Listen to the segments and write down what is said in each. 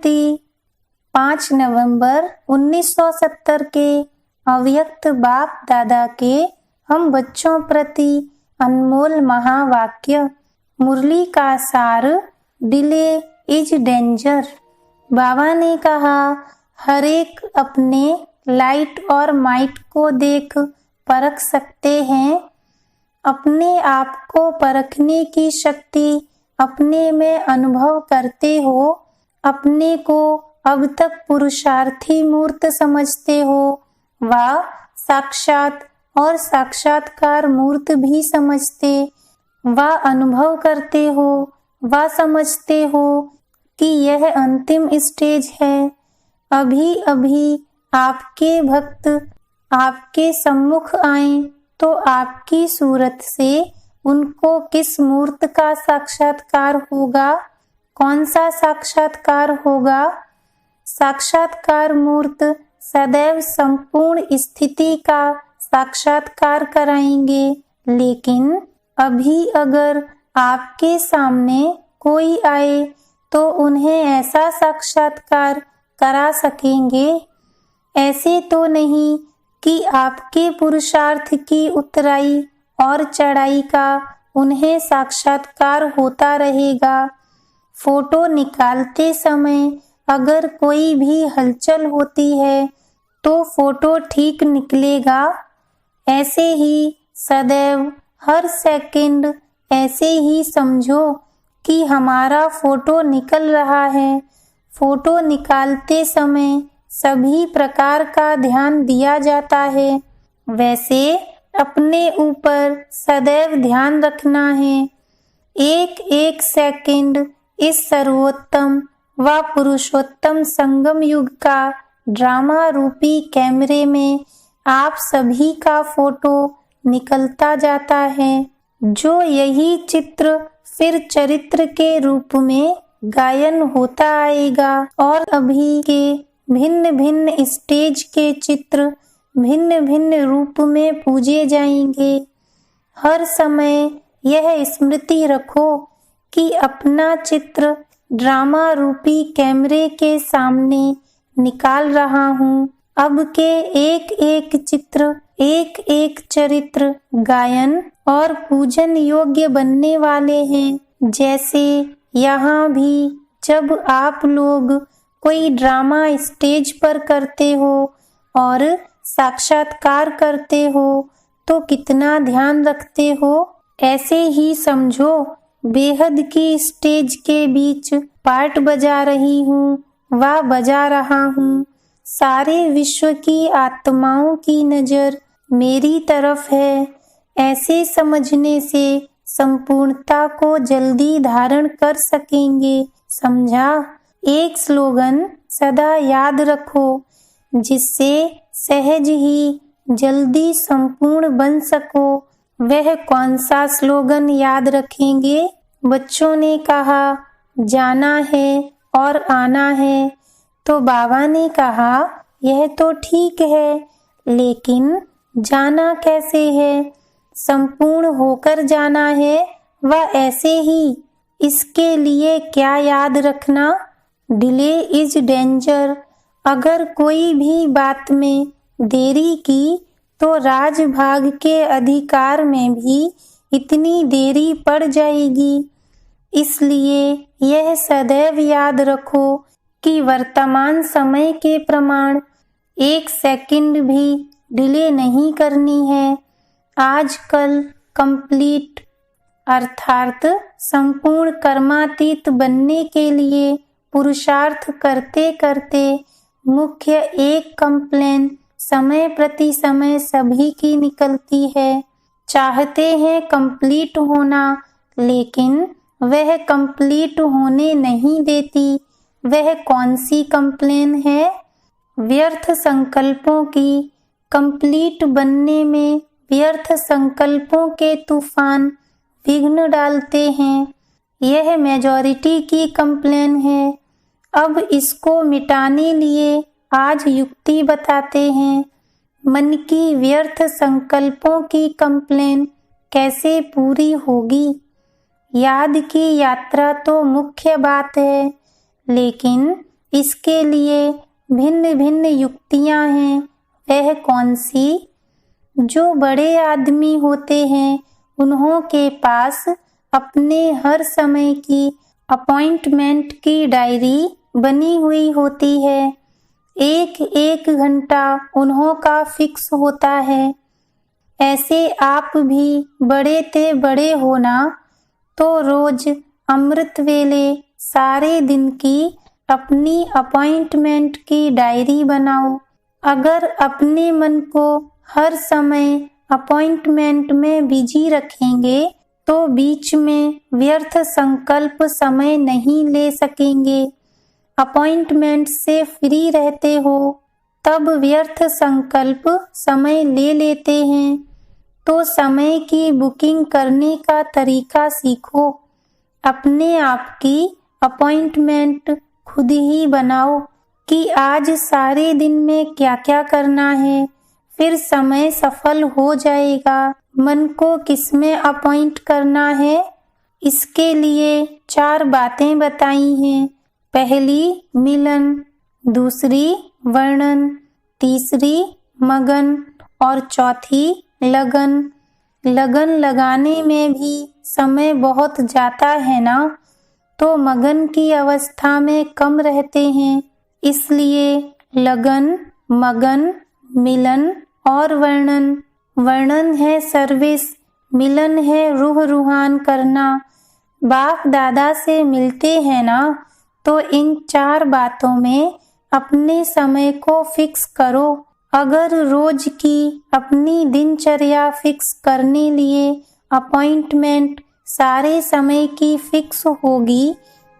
स्मृति 5 नवंबर 1970 के अव्यक्त बाप दादा के हम बच्चों प्रति अनमोल महावाक्य। मुरली का सार, डिले इज डेंजर। बाबा ने कहा, हर एक अपने लाइट और माइट को देख परख सकते हैं। अपने आप को परखने की शक्ति अपने में अनुभव करते हो। अपने को अब तक पुरुषार्थी मूर्त समझते हो, व साक्षात और साक्षात्कार मूर्त भी समझते व अनुभव करते हो व समझते हो कि यह अंतिम स्टेज है। अभी अभी आपके भक्त आपके सम्मुख आए तो आपकी सूरत से उनको किस मूर्त का साक्षात्कार होगा? कौन सा साक्षात्कार होगा? साक्षात्कार मूर्त सदैव संपूर्ण स्थिति का साक्षात्कार कराएंगे। लेकिन अभी अगर आपके सामने कोई आए तो उन्हें ऐसा साक्षात्कार करा सकेंगे? ऐसे तो नहीं कि आपके पुरुषार्थ की उतराई और चढ़ाई का उन्हें साक्षात्कार होता रहेगा। फोटो निकालते समय अगर कोई भी हलचल होती है तो फोटो ठीक निकलेगा। ऐसे ही सदैव हर सेकंड ऐसे ही समझो कि हमारा फोटो निकल रहा है। फोटो निकालते समय सभी प्रकार का ध्यान दिया जाता है। वैसे अपने ऊपर सदैव ध्यान रखना है। एक एक सेकंड इस सर्वोत्तम व पुरुषोत्तम संगम युग का ड्रामा रूपी कैमरे में आप सभी का फोटो निकलता जाता है। जो यही चित्र फिर चरित्र के रूप में गायन होता आएगा और अभी के भिन्न भिन्न स्टेज के चित्र भिन्न भिन्न रूप में पूजे जाएंगे। हर समय यह स्मृति रखो कि अपना चित्र ड्रामा रूपी कैमरे के सामने निकाल रहा हूँ। अब के एक एक चित्र, एक एक चरित्र गायन और पूजन योग्य बनने वाले हैं। जैसे यहाँ भी जब आप लोग कोई ड्रामा स्टेज पर करते हो और साक्षात्कार करते हो तो कितना ध्यान रखते हो। ऐसे ही समझो बेहद की स्टेज के बीच पार्ट बजा रही हूँ व बजा रहा हूँ। सारे विश्व की आत्माओं की नजर मेरी तरफ है। ऐसे समझने से संपूर्णता को जल्दी धारण कर सकेंगे। समझा? एक स्लोगन सदा याद रखो जिससे सहज ही जल्दी संपूर्ण बन सको। वह कौन सा स्लोगन याद रखेंगे? बच्चों ने कहा जाना है और आना है। तो बाबा ने कहा यह तो ठीक है, लेकिन जाना कैसे है? संपूर्ण होकर जाना है व ऐसे ही। इसके लिए क्या याद रखना? Delay is danger. अगर कोई भी बात में देरी की तो राजभाग के अधिकार में भी इतनी देरी पड़ जाएगी। इसलिए यह सदैव याद रखो कि वर्तमान समय के प्रमाण एक सेकंड भी डिले नहीं करनी है। आजकल कंप्लीट अर्थात संपूर्ण कर्मातीत बनने के लिए पुरुषार्थ करते करते मुख्य एक कंप्लेन समय प्रति समय सभी की निकलती है। चाहते हैं कंप्लीट होना, लेकिन वह कंप्लीट होने नहीं देती। वह कौन सी कंप्लेन है? व्यर्थ संकल्पों की। कंप्लीट बनने में व्यर्थ संकल्पों के तूफान विघ्न डालते हैं। यह मेजॉरिटी की कंप्लेन है। अब इसको मिटाने लिए आज युक्ति बताते हैं। मन की व्यर्थ संकल्पों की कंप्लेन कैसे पूरी होगी? याद की यात्रा तो मुख्य बात है, लेकिन इसके लिए भिन्न भिन्न युक्तियां हैं। वह कौन सी? जो बड़े आदमी होते हैं उन्हों के पास अपने हर समय की अपॉइंटमेंट की डायरी बनी हुई होती है। एक एक घंटा उन्हों का फिक्स होता है। ऐसे आप भी बड़े ते बड़े होना तो रोज अमृत वेले सारे दिन की अपनी अपॉइंटमेंट की डायरी बनाओ। अगर अपने मन को हर समय अपॉइंटमेंट में बिजी रखेंगे तो बीच में व्यर्थ संकल्प समय नहीं ले सकेंगे। अपॉइंटमेंट से फ्री रहते हो तब व्यर्थ संकल्प समय ले लेते हैं। तो समय की बुकिंग करने का तरीका सीखो। अपने आप की अपॉइंटमेंट खुद ही बनाओ कि आज सारे दिन में क्या क्या करना है, फिर समय सफल हो जाएगा। मन को किसमें अपॉइंट करना है, इसके लिए 4 बातें बताई हैं। पहली मिलन, दूसरी वर्णन, तीसरी मगन और चौथी लगन। लगन लगाने में भी समय बहुत जाता है ना, तो मगन की अवस्था में कम रहते हैं। इसलिए लगन, मगन, मिलन और वर्णन। वर्णन है सर्विस, मिलन है रूह रूहान करना। बाप दादा से मिलते हैं ना, तो इन 4 बातों में अपने समय को फिक्स करो। अगर रोज की अपनी दिनचर्या फिक्स करने लिए अपॉइंटमेंट सारे समय की फिक्स होगी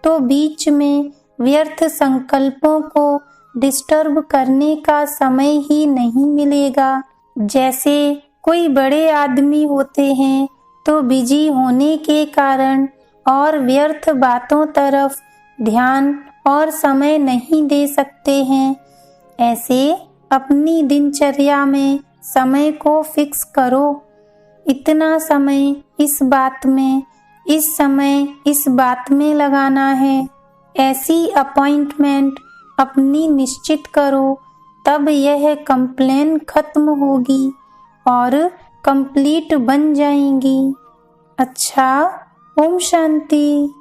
तो बीच में व्यर्थ संकल्पों को डिस्टर्ब करने का समय ही नहीं मिलेगा। जैसे कोई बड़े आदमी होते हैं तो बिजी होने के कारण और व्यर्थ बातों तरफ ध्यान और समय नहीं दे सकते हैं। ऐसे अपनी दिनचर्या में समय को फिक्स करो। इतना समय इस बात में, इस समय इस बात में लगाना है। ऐसी अपॉइंटमेंट अपनी निश्चित करो, तब यह कंप्लेन खत्म होगी और कंप्लीट बन जाएंगी। अच्छा, ओम शांति।